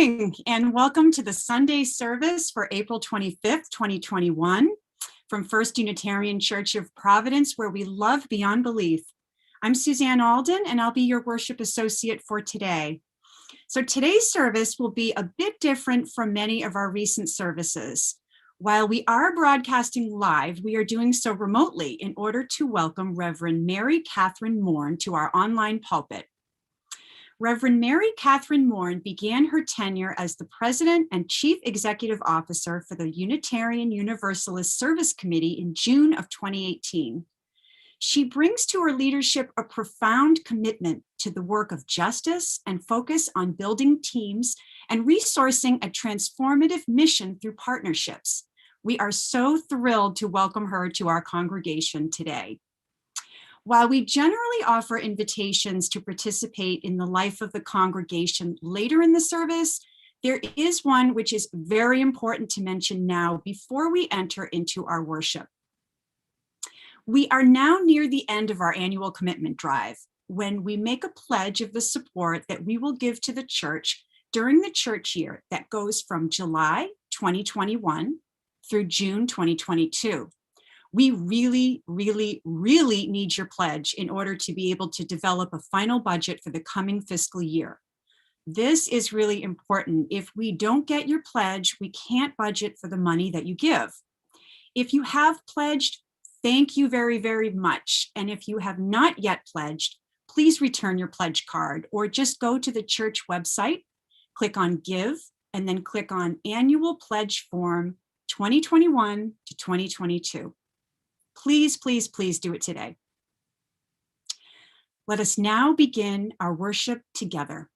morning and welcome to the Sunday service for April 25th, 2021 from First Unitarian Church of Providence, where we love beyond belief. I'm Suzanne Alden and I'll be your worship associate for today. So today's service will be a bit different from many of our recent services. While we are broadcasting live, we are doing so remotely in order to welcome Reverend Mary Catherine Mourn to our online pulpit. Reverend Mary Catherine Mourn began her tenure as the President and Chief Executive Officer for the Unitarian Universalist Service Committee in June of 2018. She brings to her leadership a profound commitment to the work of justice and focus on building teams and resourcing a transformative mission through partnerships. We are so thrilled to welcome her to our congregation today. While we generally offer invitations to participate in the life of the congregation later in the service, there is one which is very important to mention now before we enter into our worship. We are now near the end of our annual commitment drive, when we make a pledge of the support that we will give to the church during the church year that goes from July 2021 through June 2022. We really need your pledge in order to be able to develop a final budget for the coming fiscal year. This is really important. If we don't get your pledge, we can't budget for the money that you give. If you have pledged, thank you very much. And if you have not yet pledged, please return your pledge card or just go to the church website, click on Give, and then click on Annual Pledge Form 2021 to 2022. Please do it today. Let us now begin our worship together.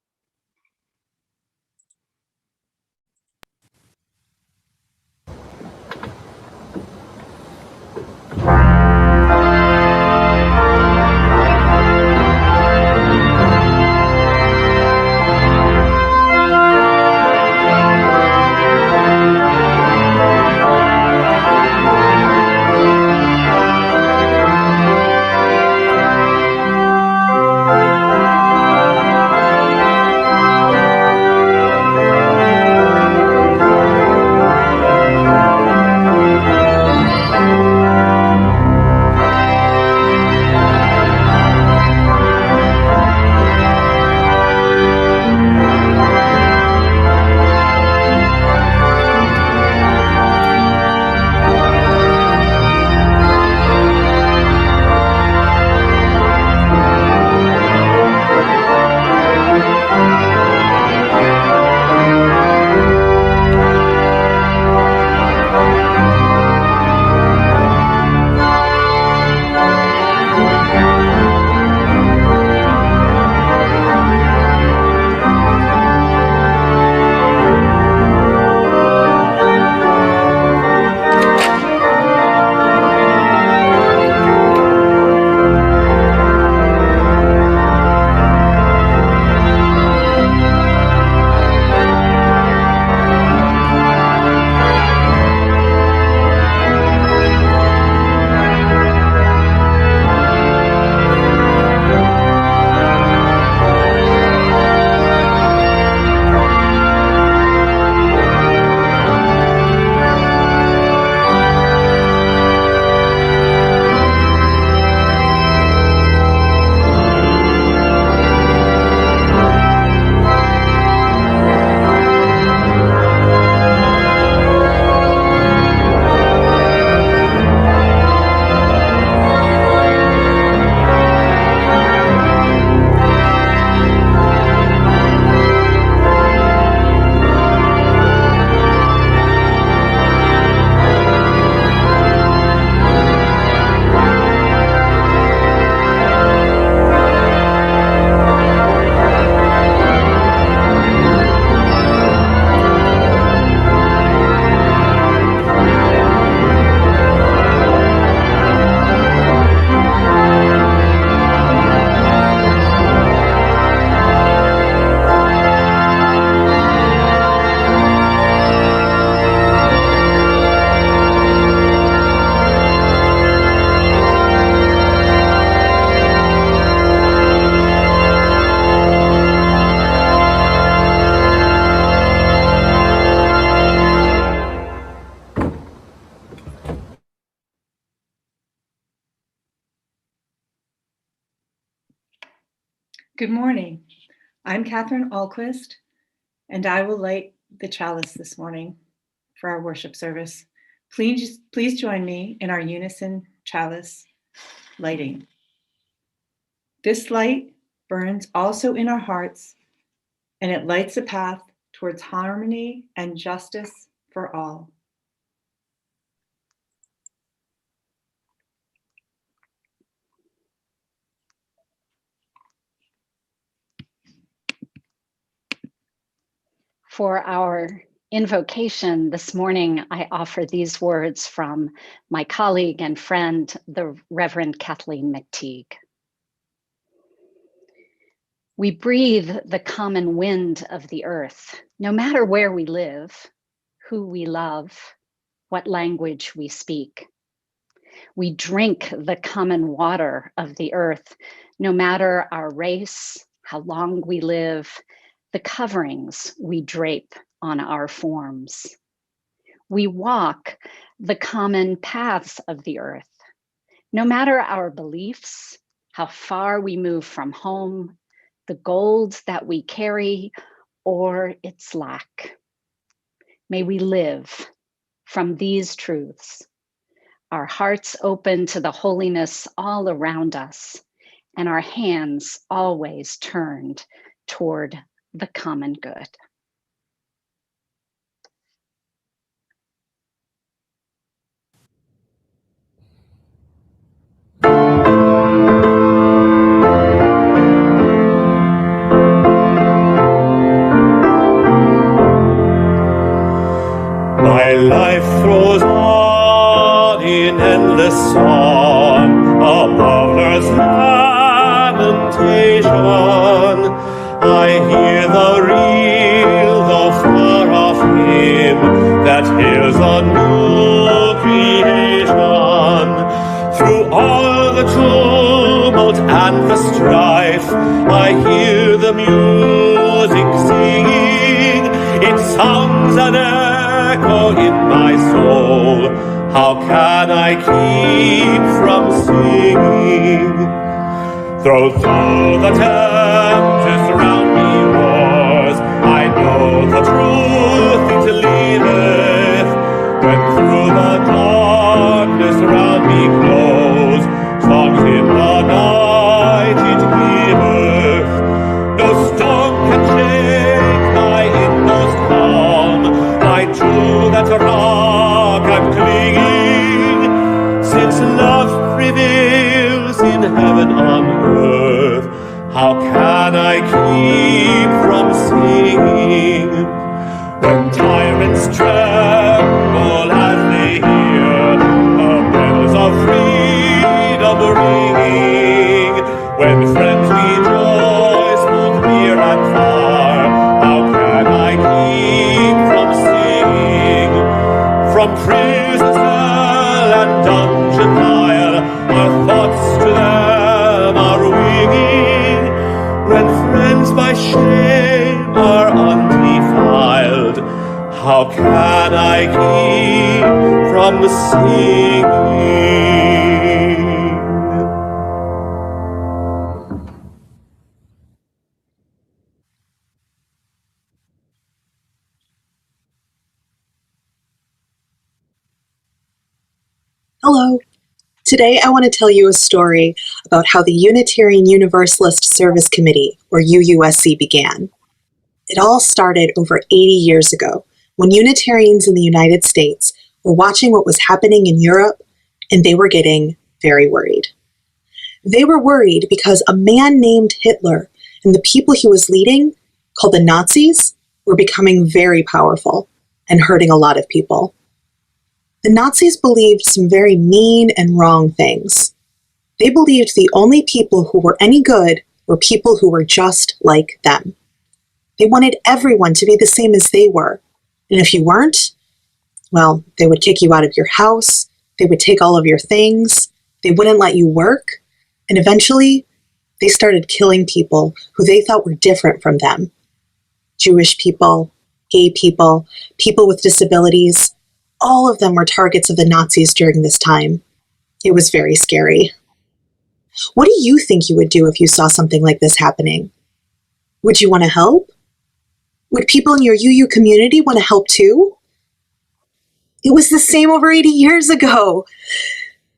Good morning. I'm Catherine Alquist, and I will light the chalice this morning for our worship service. Please join me in our unison chalice lighting. This light burns also in our hearts, and it lights a path towards harmony and justice for all. For our invocation this morning, I offer these words from my colleague and friend, the Reverend Kathleen McTeague. We breathe the common wind of the earth, no matter where we live, who we love, what language we speak. We drink the common water of the earth, no matter our race, how long we live, the coverings we drape on our forms. We walk the common paths of the earth, no matter our beliefs, how far we move from home, the gold that we carry, or its lack. May we live from these truths, our hearts open to the holiness all around us, and our hands always turned toward the common good. My life throws on in endless song above earth's lamentation. I hear the real, though far off hymn that hails a new creation. Through all the tumult and the strife, I hear the music singing. It sounds an echo in my soul. How can I keep from singing? Though the tempest round me roars, I know the truth it leadeth. When through the darkness round me glows, songs in the night it giveth. No storm can shake my inmost calm. To that rock I'm clinging, since love prevails in heaven on earth. How can I keep from singing? When tyrants tremble as they hear the bells of freedom ringing, when friends rejoice both near and far, how can I keep from singing? From prison cell and dungeon pile, our thoughts to them are winging. When friends by shame are undefiled, how can I keep from singing? Hello. Today I want to tell you a story about how the Unitarian Universalist Service Committee, or Uusc, began. It all started over 80 years ago when Unitarians in the United States were watching what was happening in Europe, and they were getting very worried. They were worried because a man named Hitler and the people he was leading, called the Nazis, were becoming very powerful and hurting a lot of people. The Nazis believed some very mean and wrong things. They believed the only people who were any good were people who were just like them. They wanted everyone to be the same as they were. And if you weren't, well, they would kick you out of your house, they would take all of your things, they wouldn't let you work, and eventually they started killing people who they thought were different from them. Jewish people, gay people, people with disabilities, all of them were targets of the Nazis during this time. It was very scary. What do you think you would do if you saw something like this happening? Would you want to help? Would people in your UU community want to help too? It was the same over 80 years ago.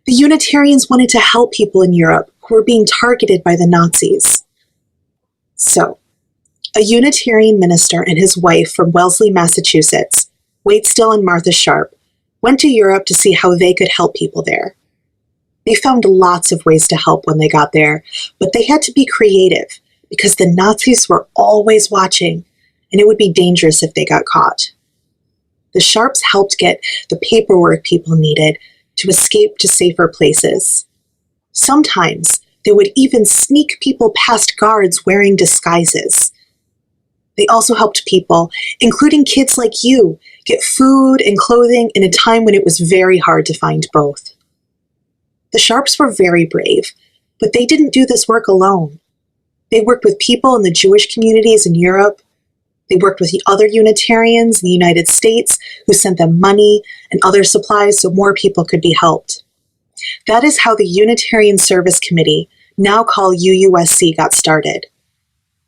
The Unitarians wanted to help people in Europe who were being targeted by the Nazis. So, a Unitarian minister and his wife from Wellesley, Massachusetts, Wade Still and Martha Sharp, went to Europe to see how they could help people there. They found lots of ways to help when they got there, but they had to be creative because the Nazis were always watching, and it would be dangerous if they got caught. The Sharps helped get the paperwork people needed to escape to safer places. Sometimes they would even sneak people past guards wearing disguises. They also helped people, including kids like you, get food and clothing in a time when it was very hard to find both. The Sharps were very brave, but they didn't do this work alone. They worked with people in the Jewish communities in Europe. They worked with the other Unitarians in the United States who sent them money and other supplies so more people could be helped. That is how the Unitarian Service Committee, now called UUSC, got started.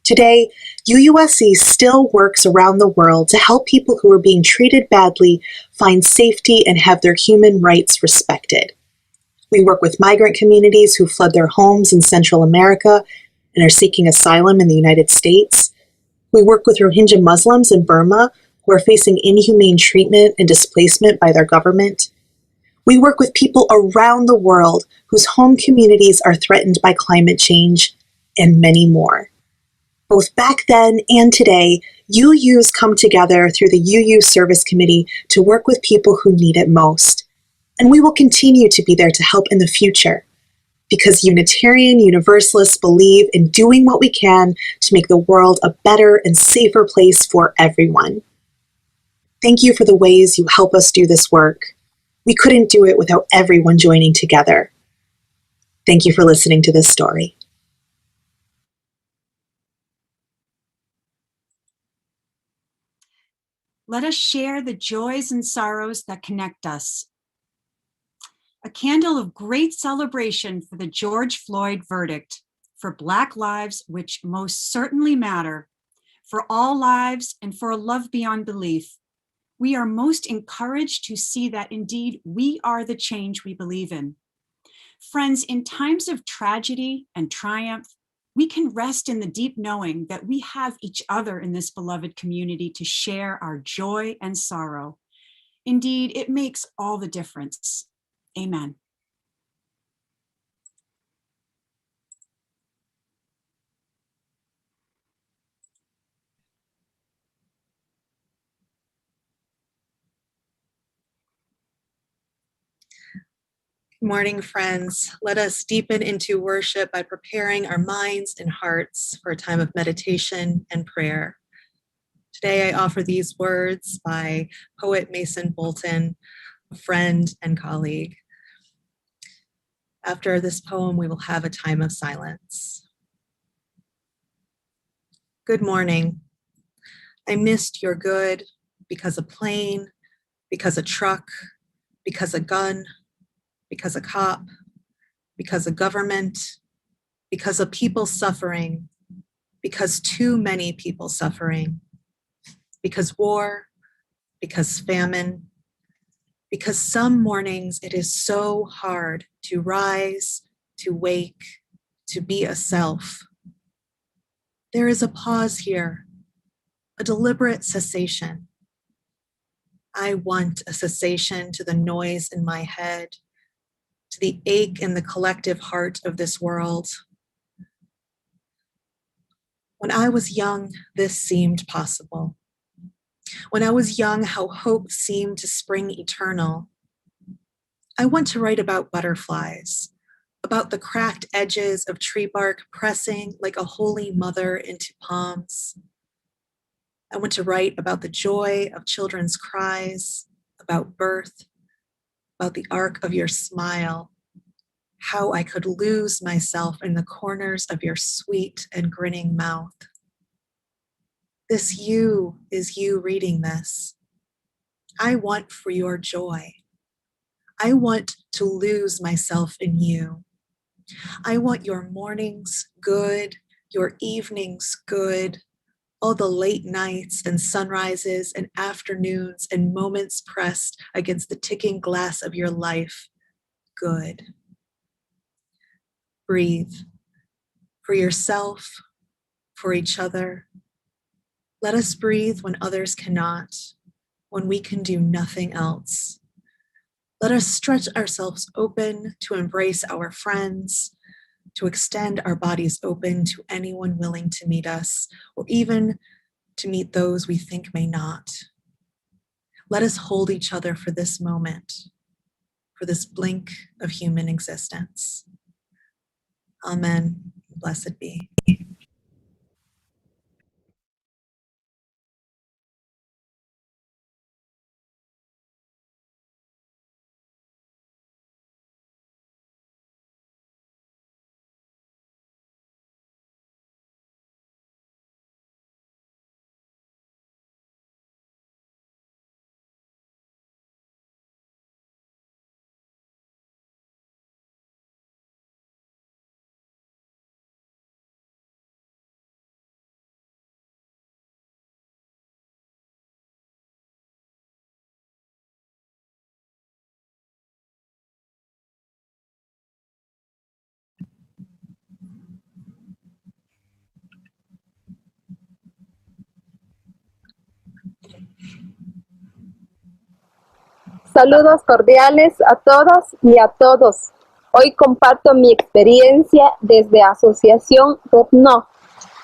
Today, UUSC still works around the world to help people who are being treated badly find safety and have their human rights respected. We work with migrant communities who fled their homes in Central America and are seeking asylum in the United States. We work with Rohingya Muslims in Burma who are facing inhumane treatment and displacement by their government. We work with people around the world whose home communities are threatened by climate change, and many more. Both back then and today, UUs come together through the UU Service Committee to work with people who need it most. And we will continue to be there to help in the future, because Unitarian Universalists believe in doing what we can to make the world a better and safer place for everyone. Thank you for the ways you help us do this work. We couldn't do it without everyone joining together. Thank you for listening to this story. Let us share the joys and sorrows that connect us. A candle of great celebration for the George Floyd verdict, for Black lives, which most certainly matter, for all lives, and for a love beyond belief. We are most encouraged to see that indeed we are the change we believe in. Friends, in times of tragedy and triumph, we can rest in the deep knowing that we have each other in this beloved community to share our joy and sorrow. Indeed, it makes all the difference. Amen. Good morning, friends. Let us deepen into worship by preparing our minds and hearts for a time of meditation and prayer. Today, I offer these words by poet Mason Bolton, a friend and colleague. After this poem, we will have a time of silence. Good morning. I missed your good because a plane, because a truck, because a gun, because a cop, because a government, because of people suffering, because too many people suffering, because war, because famine, because some mornings it is so hard to rise, to wake, to be a self. There is a pause here, a deliberate cessation. I want a cessation to the noise in my head, to the ache in the collective heart of this world. When I was young, this seemed possible. When I was young, how hope seemed to spring eternal. I want to write about butterflies, about the cracked edges of tree bark pressing like a holy mother into palms. I want to write about the joy of children's cries, about birth, about the arc of your smile, how I could lose myself in the corners of your sweet and grinning mouth. This you is you reading this. I want for your joy. I want to lose myself in you. I want your mornings good, your evenings good, all the late nights and sunrises and afternoons and moments pressed against the ticking glass of your life good. Breathe for yourself, for each other. Let us breathe when others cannot, when we can do nothing else. Let us stretch ourselves open to embrace our friends, to extend our bodies open to anyone willing to meet us, or even to meet those we think may not. Let us hold each other for this moment, for this blink of human existence. Amen. Blessed be. Saludos cordiales a todas y a todos. Hoy comparto mi experiencia desde Asociación POPNO.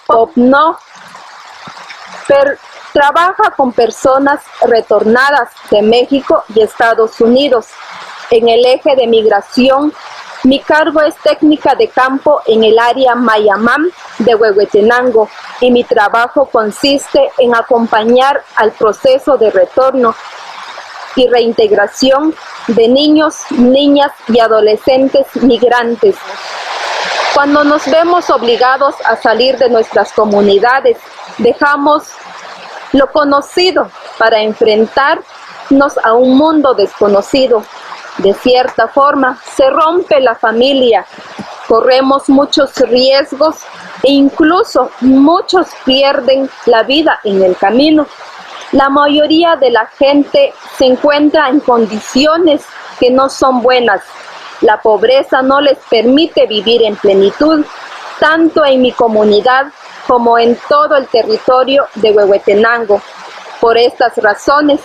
POPNO trabaja con personas retornadas de México y Estados Unidos. En el eje de migración, mi cargo es técnica de campo en el área Mayamam de Huehuetenango y mi trabajo consiste en acompañar al proceso de retorno y reintegración de niños, niñas y adolescentes migrantes. Cuando nos vemos obligados a salir de nuestras comunidades, dejamos lo conocido para enfrentarnos a un mundo desconocido. De cierta forma, se rompe la familia, corremos muchos riesgos e incluso muchos pierden la vida en el camino. La mayoría de la gente se encuentra en condiciones que no son buenas. La pobreza no les permite vivir en plenitud, tanto en mi comunidad como en todo el territorio de Huehuetenango. Por estas razones,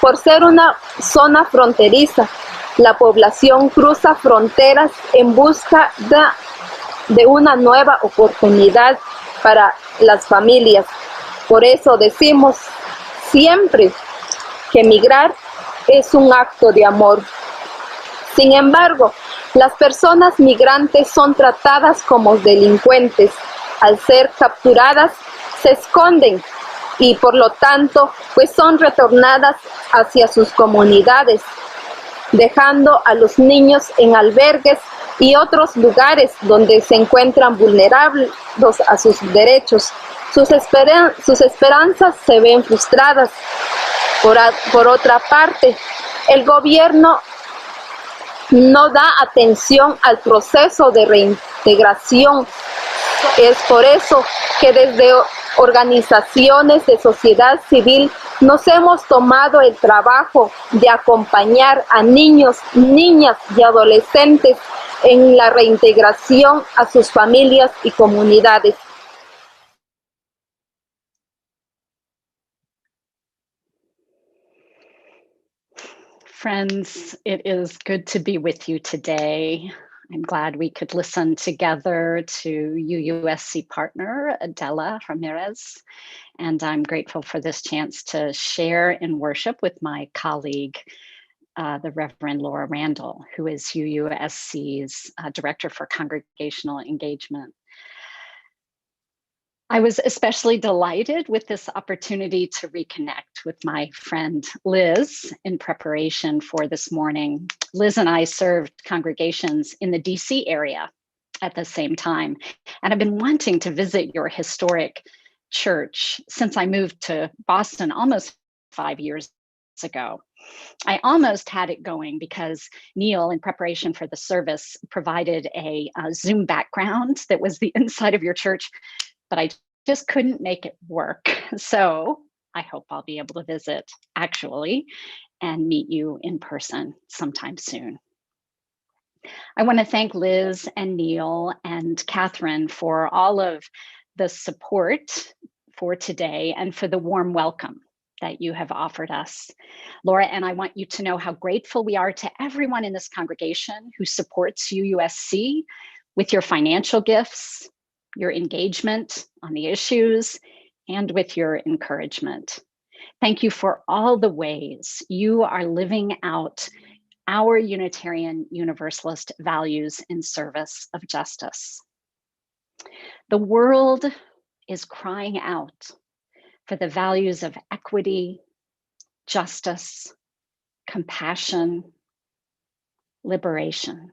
por ser una zona fronteriza, la población cruza fronteras en busca de una nueva oportunidad para las familias. Por eso decimos siempre que migrar es un acto de amor. Sin embargo, las personas migrantes son tratadas como delincuentes. Al ser capturadas, se esconden y por lo tanto, pues son retornadas hacia sus comunidades, dejando a los niños en albergues y otros lugares donde se encuentran vulnerables a sus derechos. Sus esperanzas se ven frustradas. Por otra parte, el gobierno no da atención al proceso de reintegración. Es por eso que desde organizaciones de sociedad civil nos hemos tomado el trabajo de acompañar a niños, niñas y adolescentes en la reintegración a sus familias y comunidades. Friends, it is good to be with you today. I'm glad we could listen together to Uusc partner, Adela Ramirez, and I'm grateful for this chance to share in worship with my colleague, the Reverend Laura Randall, who is Uusc's Director for Congregational Engagement. I was especially delighted with this opportunity to reconnect with my friend Liz in preparation for this morning. Liz and I served congregations in the DC area at the same time, and I've been wanting to visit your historic church since I moved to Boston almost 5 years minutes ago. I almost had it going because Neil, in preparation for the service, provided a Zoom background that was the inside of your church, but I just couldn't make it work. So I hope I'll be able to visit actually and meet you in person sometime soon. I want to thank Liz and Neil and Catherine for all of the support for today and for the warm welcome that you have offered us. Laura and I want you to know how grateful we are to everyone in this congregation who supports UUSC with your financial gifts, your engagement on the issues, and with your encouragement. Thank you for all the ways you are living out our Unitarian Universalist values in service of justice. The world is crying out for the values of equity, justice, compassion, liberation.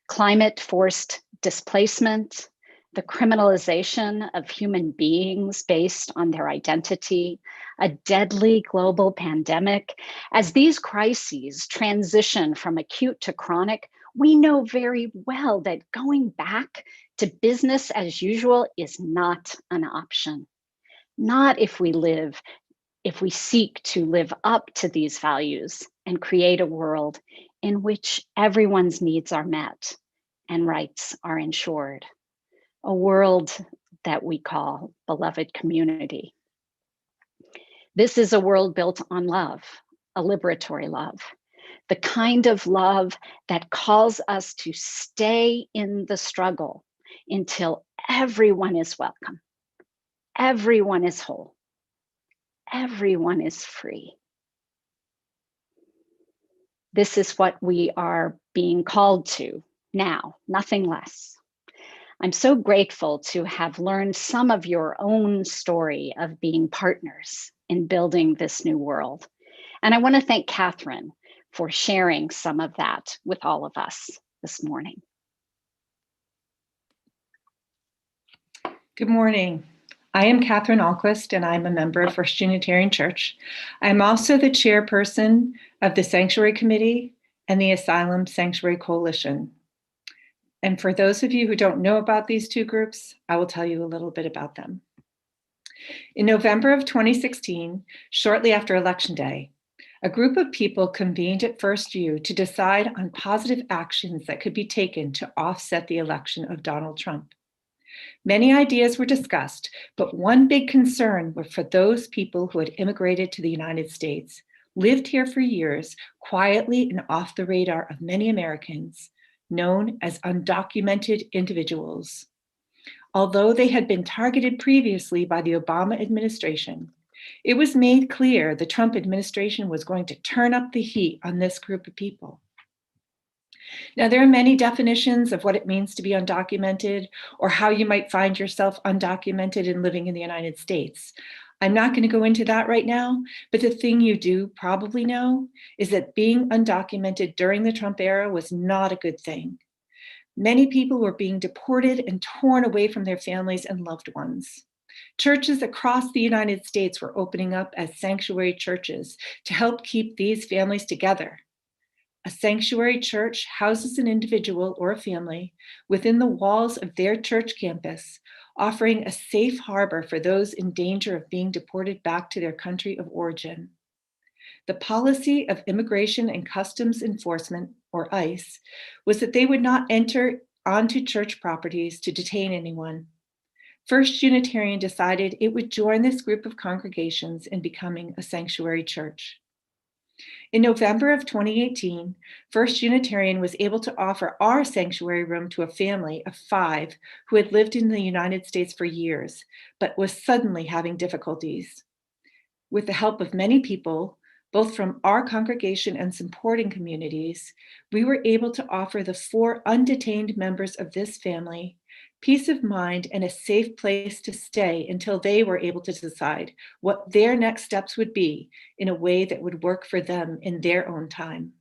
Climate-forced displacement, the criminalization of human beings based on their identity, a deadly global pandemic. As these crises transition from acute to chronic, we know very well that going back to business as usual is not an option. Not if we seek to live up to these values and create a world in which everyone's needs are met and rights are ensured. A world that we call beloved community. This is a world built on love, a liberatory love, the kind of love that calls us to stay in the struggle until everyone is welcome, everyone is whole, everyone is free. This is what we are being called to now, nothing less. I'm so grateful to have learned some of your own story of being partners in building this new world. And I want to thank Catherine for sharing some of that with all of us this morning. Good morning. I am Catherine Alquist, and I'm a member of First Unitarian Church. I'm also the chairperson of the Sanctuary Committee and the Asylum Sanctuary Coalition. And for those of you who don't know about these two groups, I will tell you a little bit about them. In November of 2016, shortly after Election Day, a group of people convened at First U to decide on positive actions that could be taken to offset the election of Donald Trump. Many ideas were discussed, but one big concern was for those people who had immigrated to the United States, lived here for years, quietly and off the radar of many Americans, known as undocumented individuals. Although they had been targeted previously by the Obama administration, it was made clear the Trump administration was going to turn up the heat on this group of people. Now, there are many definitions of what it means to be undocumented or how you might find yourself undocumented and living in the United States. I'm not going to go into that right now, but the thing you do probably know is that being undocumented during the Trump era was not a good thing. Many people were being deported and torn away from their families and loved ones. Churches across the United States were opening up as sanctuary churches to help keep these families together. A sanctuary church houses an individual or a family within the walls of their church campus, offering a safe harbor for those in danger of being deported back to their country of origin. The policy of Immigration and Customs Enforcement, or ICE, was that they would not enter onto church properties to detain anyone. First Unitarian decided it would join this group of congregations in becoming a sanctuary church. In November of 2018, First Unitarian was able to offer our sanctuary room to a family of 5 who had lived in the United States for years, but was suddenly having difficulties. With the help of many people, both from our congregation and supporting communities, we were able to offer the 4 undetained members of this family peace of mind and a safe place to stay until they were able to decide what their next steps would be in a way that would work for them in their own time.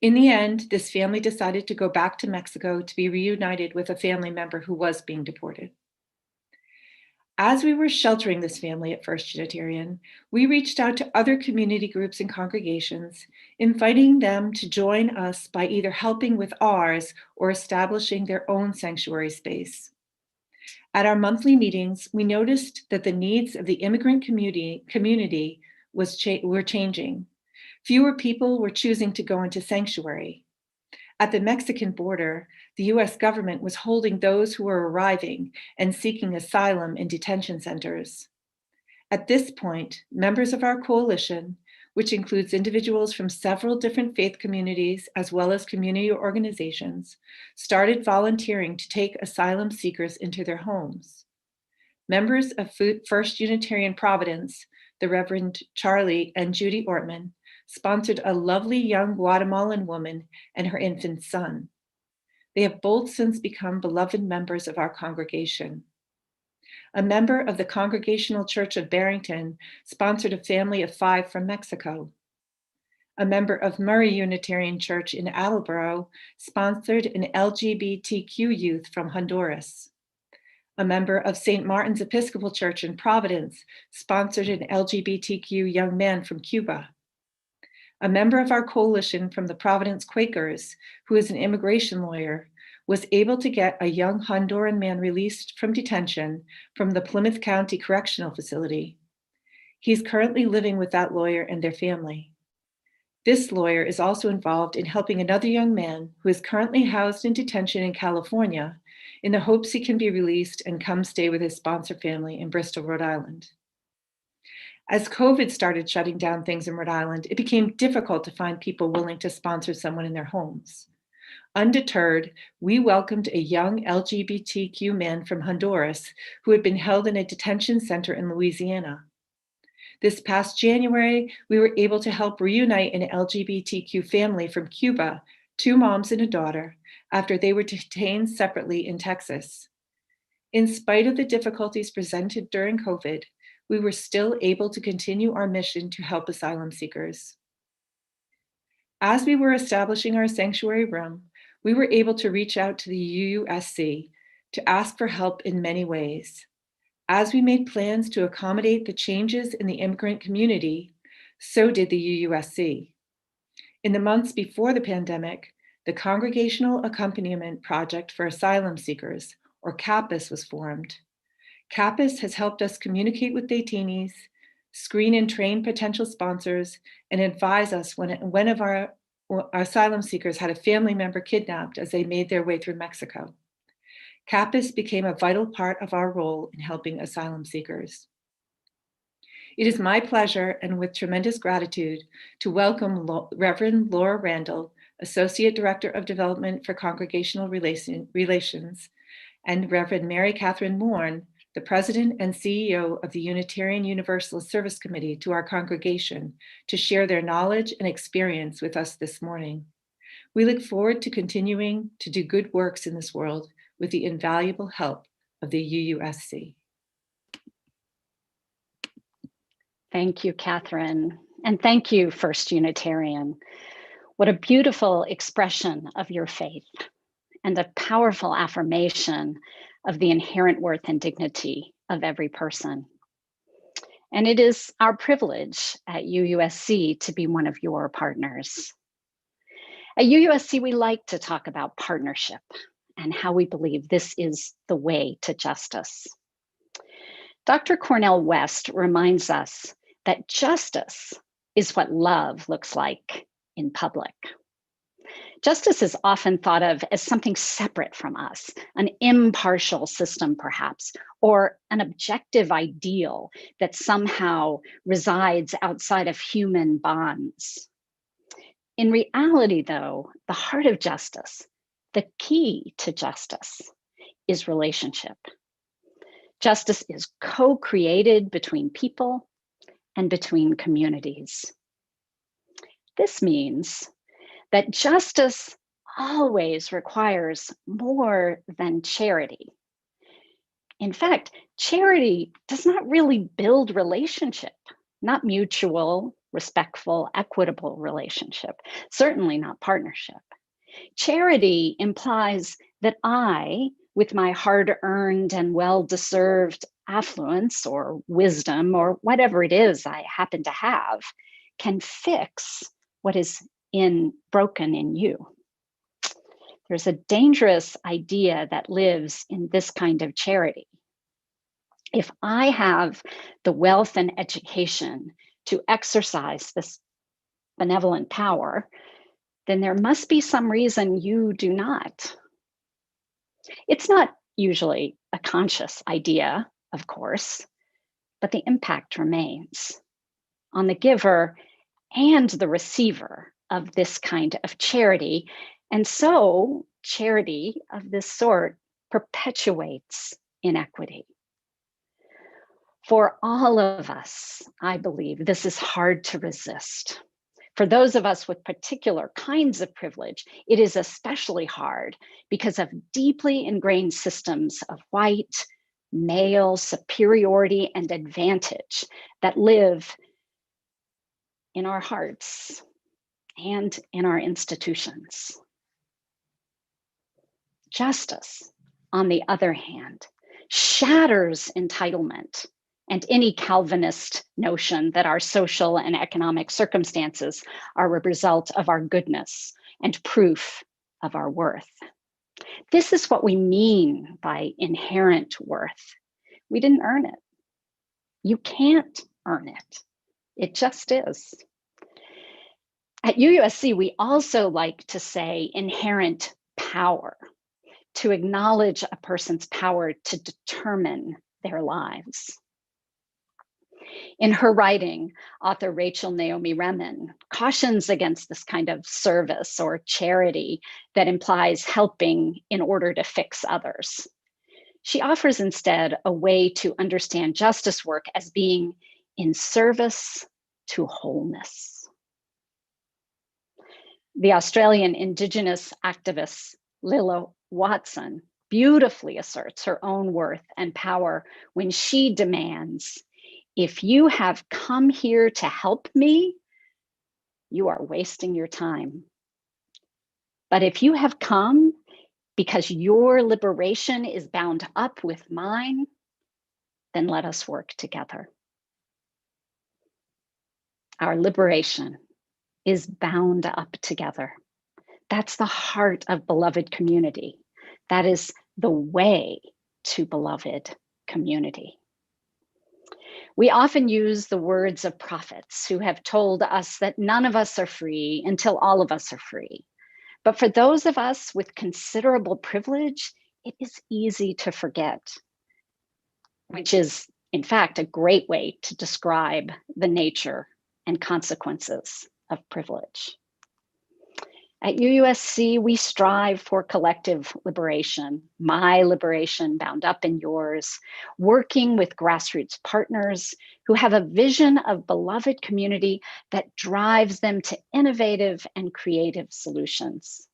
In the end, this family decided to go back to Mexico to be reunited with a family member who was being deported. As we were sheltering this family at First Unitarian, we reached out to other community groups and congregations, inviting them to join us by either helping with ours or establishing their own sanctuary space. At our monthly meetings, we noticed that the needs of the immigrant community were changing. Fewer people were choosing to go into sanctuary. At the Mexican border, the US government was holding those who were arriving and seeking asylum in detention centers. At this point, members of our coalition, which includes individuals from several different faith communities as well as community organizations, started volunteering to take asylum seekers into their homes. Members of First Unitarian Providence, the Reverend Charlie and Judy Ortman, sponsored a lovely young Guatemalan woman and her infant son. They have both since become beloved members of our congregation. A member of the Congregational Church of Barrington sponsored a family of 5 from Mexico. A member of Murray Unitarian Church in Attleboro sponsored an LGBTQ youth from Honduras. A member of St. Martin's Episcopal Church in Providence sponsored an LGBTQ young man from Cuba. A member of our coalition from the Providence Quakers, who is an immigration lawyer, was able to get a young Honduran man released from detention from the Plymouth County Correctional Facility. He's currently living with that lawyer and their family. This lawyer is also involved in helping another young man who is currently housed in detention in California in the hopes he can be released and come stay with his sponsor family in Bristol, Rhode Island. As COVID started shutting down things in Rhode Island, it became difficult to find people willing to sponsor someone in their homes. Undeterred, we welcomed a young LGBTQ man from Honduras who had been held in a detention center in Louisiana. This past January, we were able to help reunite an LGBTQ family from Cuba, 2 moms and a daughter, after they were detained separately in Texas. In spite of the difficulties presented during COVID, we were still able to continue our mission to help asylum seekers. As we were establishing our sanctuary room, we were able to reach out to the Uusc to ask for help in many ways. As we made plans to accommodate the changes in the immigrant community, so did the Uusc. In the months before the pandemic, the Congregational Accompaniment Project for Asylum Seekers, or CAPAS, was formed. CAPAS has helped us communicate with detainees, screen and train potential sponsors, and advise us when one of our asylum seekers had a family member kidnapped as they made their way through Mexico. CAPAS became a vital part of our role in helping asylum seekers. It is my pleasure and with tremendous gratitude to welcome Reverend Laura Randall, Associate Director of Development for Congregational Relations, and Reverend Mary Catherine Mourn, the President and CEO of the Unitarian Universalist Service Committee, to our congregation to share their knowledge and experience with us this morning. We look forward to continuing to do good works in this world with the invaluable help of the Uusc. Thank you, Catherine. And thank you, First Unitarian. What a beautiful expression of your faith and a powerful affirmation of the inherent worth and dignity of every person. And it is our privilege at Uusc to be one of your partners. At Uusc, we like to talk about partnership and how we believe this is the way to justice. Dr. Cornel West reminds us that justice is what love looks like in public. Justice is often thought of as something separate from us, an impartial system perhaps, or an objective ideal that somehow resides outside of human bonds. In reality, though, the heart of justice, the key to justice, is relationship. Justice is co-created between people and between communities. This means that justice always requires more than charity. In fact, charity does not really build relationship, not mutual, respectful, equitable relationship, certainly not partnership. Charity implies that I, with my hard-earned and well-deserved affluence or wisdom or whatever it is I happen to have can fix what is broken in you. There's a dangerous idea that lives in this kind of charity. If I have the wealth and education to exercise this benevolent power, then there must be some reason you do not. It's not usually a conscious idea, of course, but the impact remains on the giver and the receiver of this kind of charity. And so charity of this sort perpetuates inequity. For all of us, I believe this is hard to resist. For those of us with particular kinds of privilege, it is especially hard because of deeply ingrained systems of white, male superiority and advantage that live in our hearts and in our institutions. Justice, on the other hand, shatters entitlement and any Calvinist notion that our social and economic circumstances are a result of our goodness and proof of our worth. This is what we mean by inherent worth. We didn't earn it. You can't earn it. It just is. At UUSC, we also like to say inherent power, to acknowledge a person's power to determine their lives. In her writing, author Rachel Naomi Remen cautions against this kind of service or charity that implies helping in order to fix others. She offers instead a way to understand justice work as being in service to wholeness. The Australian Indigenous activist Lilla Watson beautifully asserts her own worth and power when she demands, if you have come here to help me, you are wasting your time. But if you have come because your liberation is bound up with mine, then let us work together. Our liberation is bound up together. That's the heart of beloved community. That is the way to beloved community. We often use the words of prophets who have told us that none of us are free until all of us are free. But for those of us with considerable privilege, it is easy to forget, which is, in fact, a great way to describe the nature and consequences of privilege. At UUSC, we strive for collective liberation, my liberation bound up in yours, working with grassroots partners who have a vision of beloved community that drives them to innovative and creative solutions.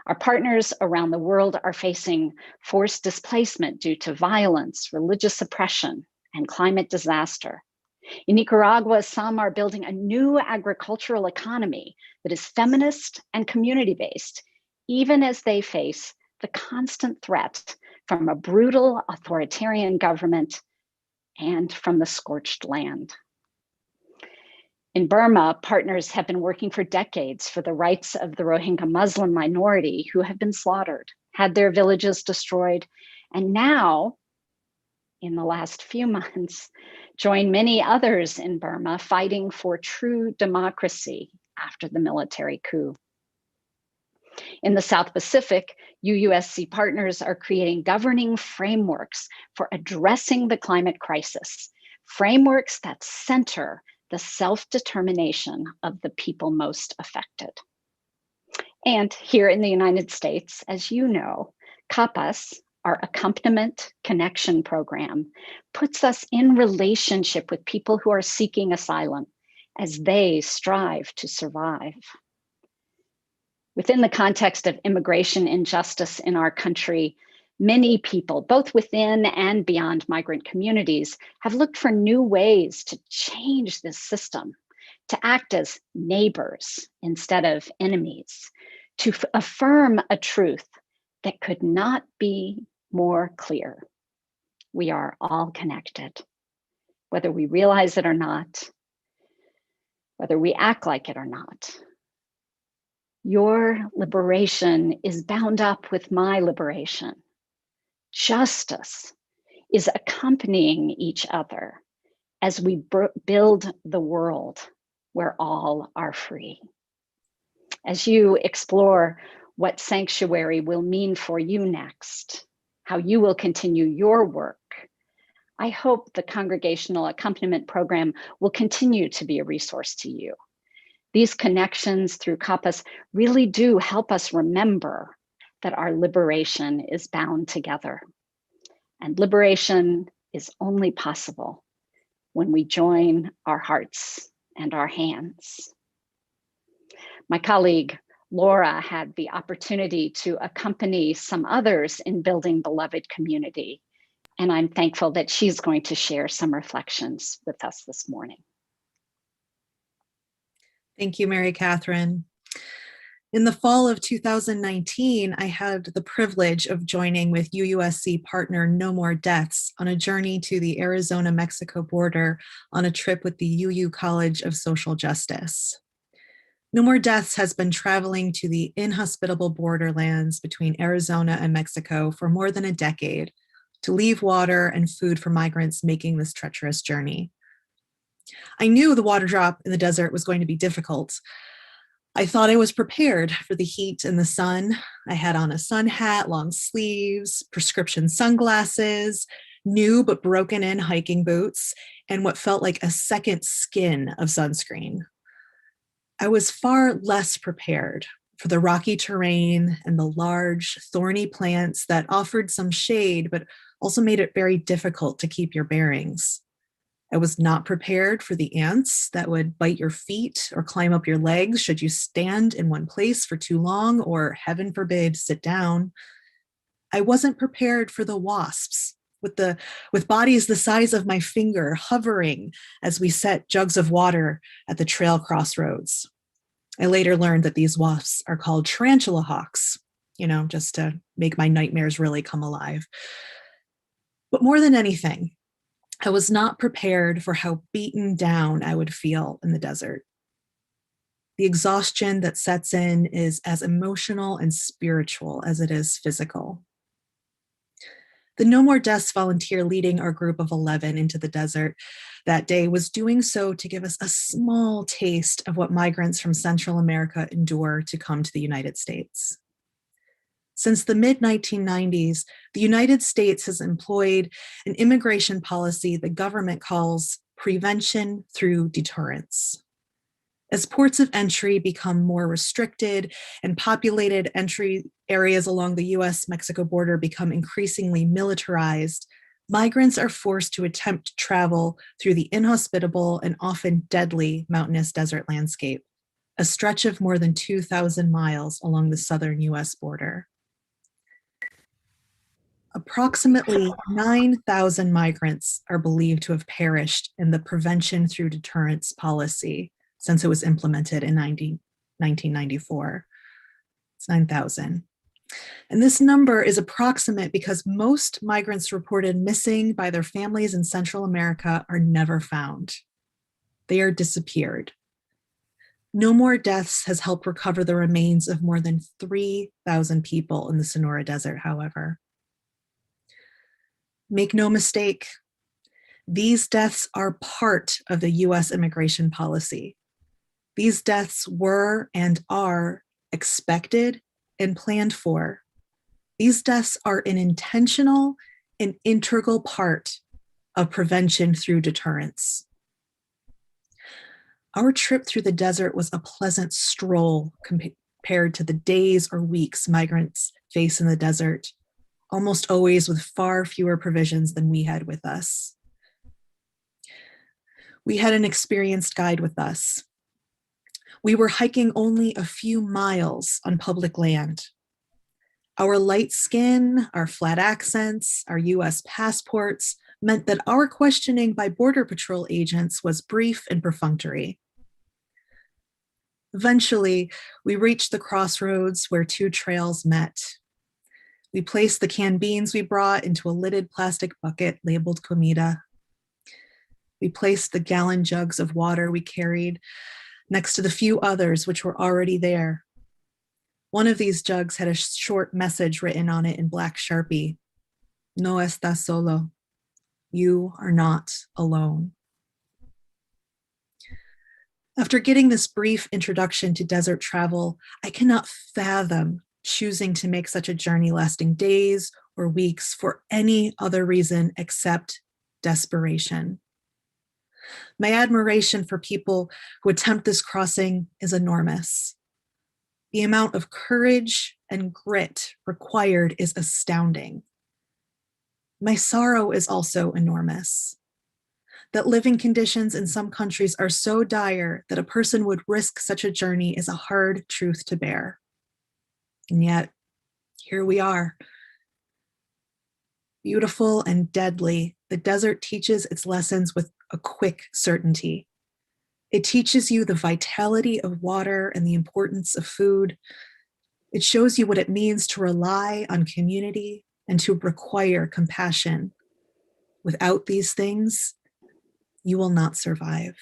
Our partners around the world are facing forced displacement due to violence, religious oppression, and climate disaster. In Nicaragua, some are building a new agricultural economy that is feminist and community-based, even as they face the constant threat from a brutal authoritarian government and from the scorched land. In Burma, partners have been working for decades for the rights of the Rohingya Muslim minority who have been slaughtered, had their villages destroyed, and now, in the last few months, join many others in Burma fighting for true democracy after the military coup. In the South Pacific, UUSC partners are creating governing frameworks for addressing the climate crisis, frameworks that center the self-determination of the people most affected. And here in the United States, as you know, CAPAS, our accompaniment connection program, puts us in relationship with people who are seeking asylum as they strive to survive. Within the context of immigration injustice in our country, many people, both within and beyond migrant communities, have looked for new ways to change this system, to act as neighbors instead of enemies, to affirm a truth that could not be more clear. We are all connected, whether we realize it or not, whether we act like it or not. Your liberation is bound up with my liberation. Justice is accompanying each other as we build the world where all are free. As you explore what sanctuary will mean for you next, how you will continue your work, I hope the Congregational Accompaniment Program will continue to be a resource to you. These connections through CAPAS really do help us remember that our liberation is bound together. And liberation is only possible when we join our hearts and our hands. My colleague, Laura, had the opportunity to accompany some others in building beloved community. And I'm thankful that she's going to share some reflections with us this morning. Thank you, Mary Catherine. In the fall of 2019, I had the privilege of joining with Uusc partner No More Deaths on a journey to the Arizona-Mexico border on a trip with the UU College of Social Justice. No More Deaths has been traveling to the inhospitable borderlands between Arizona and Mexico for more than a decade to leave water and food for migrants making this treacherous journey. I knew the water drop in the desert was going to be difficult. I thought I was prepared for the heat and the sun. I had on a sun hat, long sleeves, prescription sunglasses, new but broken in hiking boots, and what felt like a second skin of sunscreen. I was far less prepared for the rocky terrain and the large, thorny plants that offered some shade, but also made it very difficult to keep your bearings. I was not prepared for the ants that would bite your feet or climb up your legs should you stand in one place for too long or, heaven forbid, sit down. I wasn't prepared for the wasps with bodies the size of my finger hovering as we set jugs of water at the trail crossroads. I later learned that these wasps are called tarantula hawks, just to make my nightmares really come alive. But more than anything, I was not prepared for how beaten down I would feel in the desert. The exhaustion that sets in is as emotional and spiritual as it is physical. The No More Deaths volunteer leading our group of 11 into the desert that day was doing so to give us a small taste of what migrants from Central America endure to come to the United States. Since the mid-1990s, the United States has employed an immigration policy the government calls prevention through deterrence. As ports of entry become more restricted and populated entry areas along the US-Mexico border become increasingly militarized, migrants are forced to attempt to travel through the inhospitable and often deadly mountainous desert landscape, a stretch of more than 2,000 miles along the southern US border. Approximately 9,000 migrants are believed to have perished in the prevention through deterrence policy since it was implemented in 1994. It's 9,000. And this number is approximate because most migrants reported missing by their families in Central America are never found. They are disappeared. No More Deaths has helped recover the remains of more than 3,000 people in the Sonora Desert, however. Make no mistake, these deaths are part of the US immigration policy. These deaths were and are expected and planned for. These deaths are an intentional and integral part of prevention through deterrence. Our trip through the desert was a pleasant stroll compared to the days or weeks migrants face in the desert, almost always with far fewer provisions than we had with us. We had an experienced guide with us. We were hiking only a few miles on public land. Our light skin, our flat accents, our US passports meant that our questioning by Border Patrol agents was brief and perfunctory. Eventually, we reached the crossroads where two trails met. We placed the canned beans we brought into a lidded plastic bucket labeled comida. We placed the gallon jugs of water we carried next to the few others which were already there. One of these jugs had a short message written on it in black Sharpie. No estás solo. You are not alone. After getting this brief introduction to desert travel, I cannot fathom choosing to make such a journey lasting days or weeks for any other reason except desperation. My admiration for people who attempt this crossing is enormous. The amount of courage and grit required is astounding. My sorrow is also enormous. That living conditions in some countries are so dire that a person would risk such a journey is a hard truth to bear. And yet, here we are. Beautiful and deadly, the desert teaches its lessons with a quick certainty. It teaches you the vitality of water and the importance of food. It shows you what it means to rely on community and to require compassion. Without these things, you will not survive.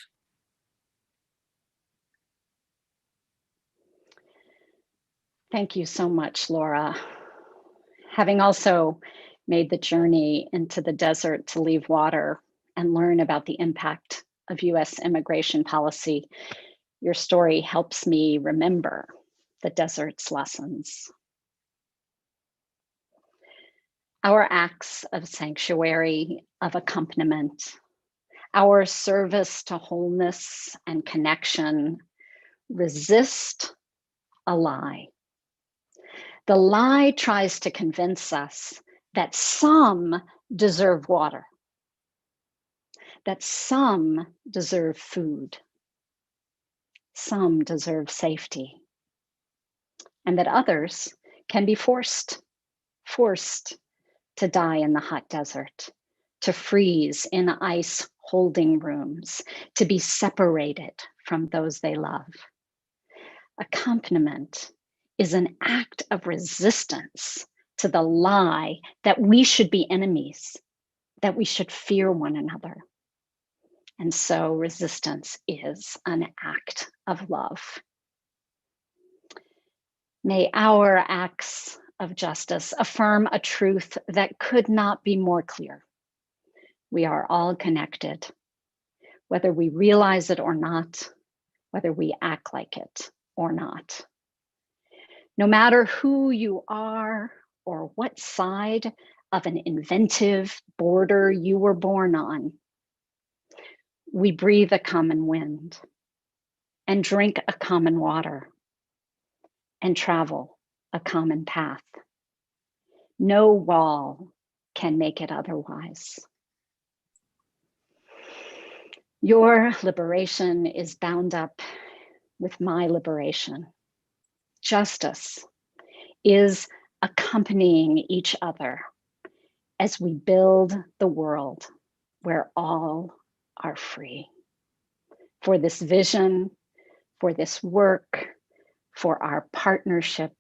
Thank you so much, Laura. Having also made the journey into the desert to leave water and learn about the impact of US immigration policy, your story helps me remember the desert's lessons. Our acts of sanctuary, of accompaniment, our service to wholeness and connection resist a lie. The lie tries to convince us that some deserve water, that some deserve food, some deserve safety, and that others can be forced to die in the hot desert, to freeze in ice holding rooms, to be separated from those they love. Accompaniment is an act of resistance to the lie that we should be enemies, that we should fear one another. And so resistance is an act of love. May our acts of justice affirm a truth that could not be more clear. We are all connected, whether we realize it or not, whether we act like it or not. No matter who you are or what side of an inventive border you were born on, we breathe a common wind and drink a common water and travel a common path. No wall can make it otherwise. Your liberation is bound up with my liberation. Justice is accompanying each other as we build the world where all are free. For this vision, for this work, for our partnership,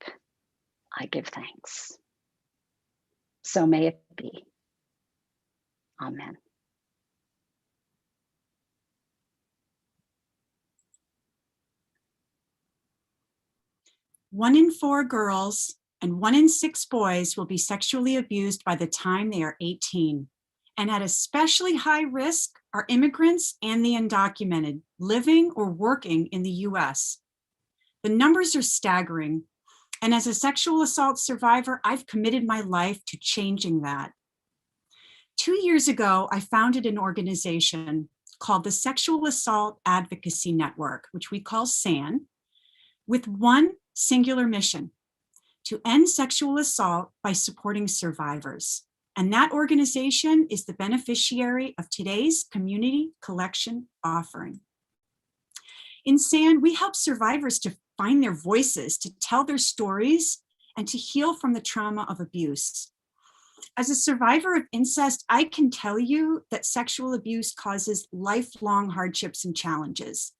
I give thanks. So may it be. Amen. One in 4 girls and 1 in 6 boys will be sexually abused by the time they are 18. And at especially high risk are immigrants and the undocumented living or working in the US. The numbers are staggering. And as a sexual assault survivor, I've committed my life to changing that. 2 years ago, I founded an organization called the Sexual Assault Advocacy Network, which we call SAN, with one singular mission: to end sexual assault by supporting survivors. And that organization is the beneficiary of today's community collection offering. In SAN, we help survivors to find their voices, to tell their stories, and to heal from the trauma of abuse. As a survivor of incest, I can tell you that sexual abuse causes lifelong hardships and challenges.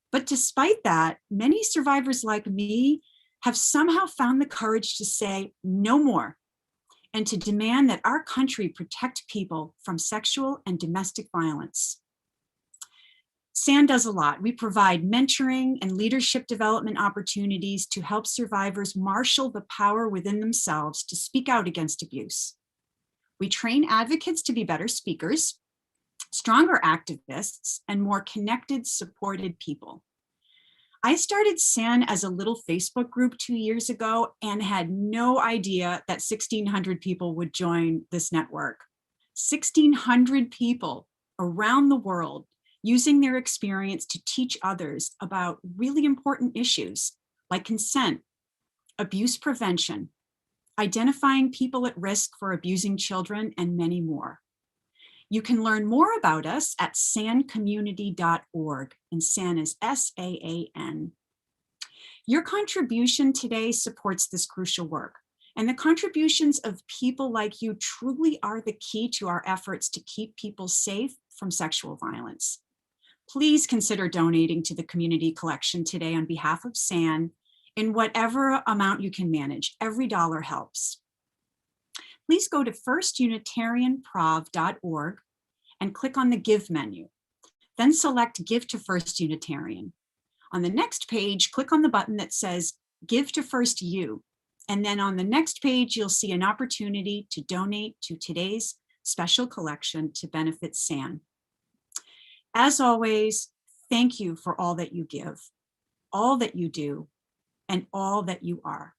But despite that, many survivors like me have somehow found the courage to say no more, and to demand that our country protect people from sexual and domestic violence. SAN does a lot. We provide mentoring and leadership development opportunities to help survivors marshal the power within themselves to speak out against abuse. We train advocates to be better speakers, stronger activists, and more connected, supported people. I started SAN as a little Facebook group 2 years ago and had no idea that 1,600 people would join this network. 1,600 people around the world using their experience to teach others about really important issues like consent, abuse prevention, identifying people at risk for abusing children, and many more. You can learn more about us at sancommunity.org, and SAN is S-A-A-N. Your contribution today supports this crucial work, and the contributions of people like you truly are the key to our efforts to keep people safe from sexual violence. Please consider donating to the community collection today on behalf of SAN in whatever amount you can manage. Every dollar helps. Please go to firstunitarianprov.org and click on the Give menu. Then select Give to First Unitarian. On the next page, click on the button that says Give to First You. And then on the next page, you'll see an opportunity to donate to today's special collection to benefit SAN. As always, thank you for all that you give, all that you do, and all that you are.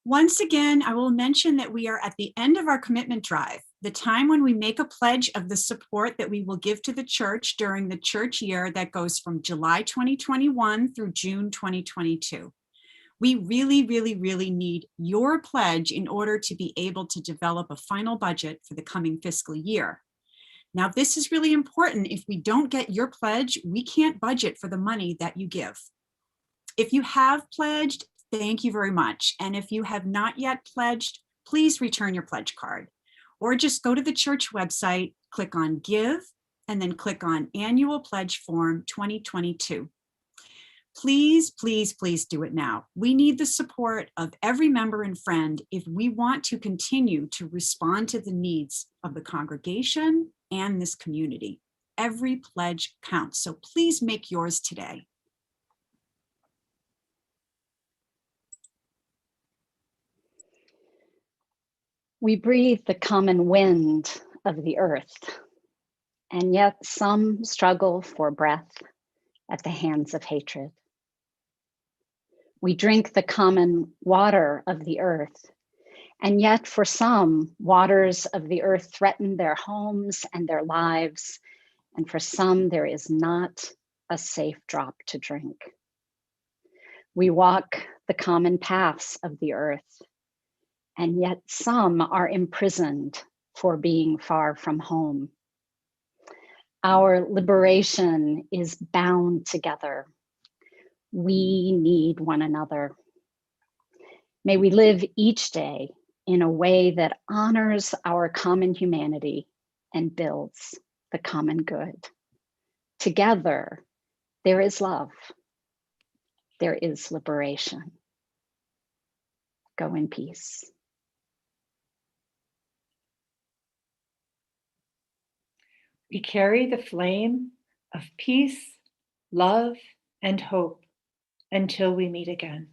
Once again, I will mention that we are at the end of our commitment drive, the time when we make a pledge of the support that we will give to the church during the church year that goes from July 2021 through June 2022. We really, really, really need your pledge in order to be able to develop a final budget for the coming fiscal year. Now, this is really important. If we don't get your pledge, we can't budget for the money that you give. If you have pledged, thank you very much. And if you have not yet pledged, please return your pledge card, or just go to the church website, click on Give, and then click on Annual Pledge Form 2022. Please, please, please do it now. We need the support of every member and friend if we want to continue to respond to the needs of the congregation and this community. Every pledge counts, so please make yours today. We breathe the common wind of the earth. and yet some struggle for breath at the hands of hatred. We drink the common water of the earth, and yet for some, waters of the earth threaten their homes and their lives, and for some, there is not a safe drop to drink. We walk the common paths of the earth, and yet some are imprisoned for being far from home. Our liberation is bound together. We need one another. May we live each day in a way that honors our common humanity and builds the common good. Together, there is love. There is liberation. Go in peace. We carry the flame of peace, love, and hope until we meet again.